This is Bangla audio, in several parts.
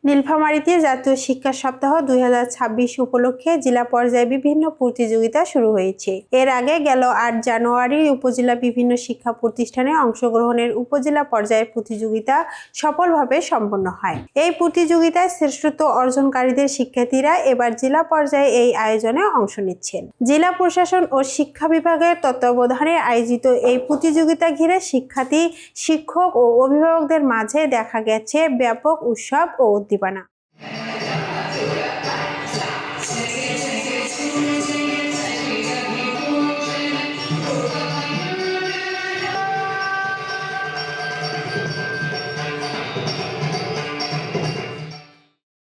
নীলফামারীতে জাতীয় শিক্ষা সপ্তাহ 2026 উপলক্ষে জেলা পর্যায়ে বিভিন্ন প্রতিযোগিতা শুরু হয়েছে। এর আগে গেল 8 জানুয়ারি উপজেলা বিভিন্ন শিক্ষা প্রতিষ্ঠানে অংশগ্রহণের উপজেলা পর্যায়ের প্রতিযোগিতা সফলভাবে সম্পন্ন হয়। এই প্রতিযোগিতায় শ্রেষ্ঠত্ব অর্জনকারীদের শিক্ষার্থীরা এবার জেলা পর্যায়ে এই আয়োজনে অংশ নিচ্ছেন। জেলা প্রশাসন ও শিক্ষা বিভাগের তত্ত্বাবধানে আয়োজিত এই প্রতিযোগিতা ঘিরে শিক্ষার্থী, শিক্ষক ও অভিভাবকদের মাঝে দেখা গেছে ব্যাপক উৎসব ও উদ্দীপনা।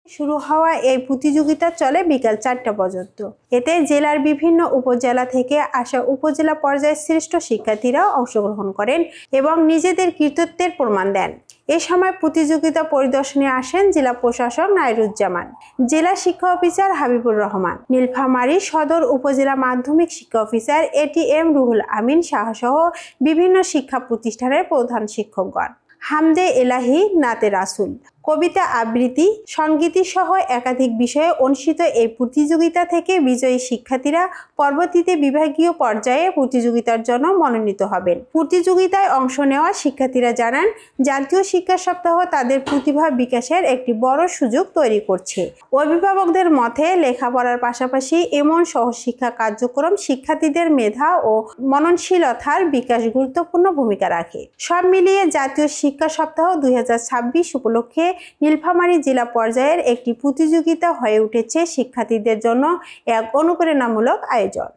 শুরু হওয়া এই প্রতিযোগিতা চলে বিকাল 4টা পর্যন্ত। এতে জেলার বিভিন্ন উপজেলা থেকে আসা উপজেলা পর্যায়ের শ্রেষ্ঠ শিক্ষার্থীরা অংশগ্রহণ করেন এবং নিজেদের কৃতিত্বের প্রমাণ দেন। এ সময় প্রতিযোগিতা পরিদর্শনে আসেন জেলা প্রশাসক নাইরুজ্জামান, জেলা শিক্ষা অফিসার হাবিবুর রহমান, নীলফামারী সদর উপজেলা মাধ্যমিক শিক্ষা অফিসার এটিএম রুহুল আমিন সহ বিভিন্ন শিক্ষা প্রতিষ্ঠানের প্রধান শিক্ষকগণ। হামদে এলাহি, নাতে রাসুল, কবিতা আবৃত্তি, সঙ্গীতি সহ একাধিক বিষয়ে অনুষ্ঠিত এই প্রতিযোগিতা থেকে বিজয়ী শিক্ষার্থীরা পরবর্তীতে বিভাগীয় পর্যায়ে প্রতিযোগিতার জন্য মনোনীত হবেন। প্রতিযোগিতায় অংশ নেওয়া শিক্ষার্থীরা জানান, জাতীয় শিক্ষা সপ্তাহ তাদের প্রতিভা বিকাশের একটি বড় সুযোগ তৈরি করছে। অভিভাবকদের মতে লেখাপড়ার পাশাপাশি এমন সহশিক্ষা কার্যক্রম শিক্ষার্থীদের মেধা ও মননশীলতার বিকাশ গুরুত্বপূর্ণ ভূমিকা রাখে। সব মিলিয়ে জাতীয় শিক্ষা সপ্তাহ 2026 উপলক্ষে নীলফামারী জেলা পর্যায়ের একটি প্রতিযোগিতা হয়ে উঠেছে শিক্ষার্থীদের জন্য এক অনুপ্রেরণামূলক আয়োজন।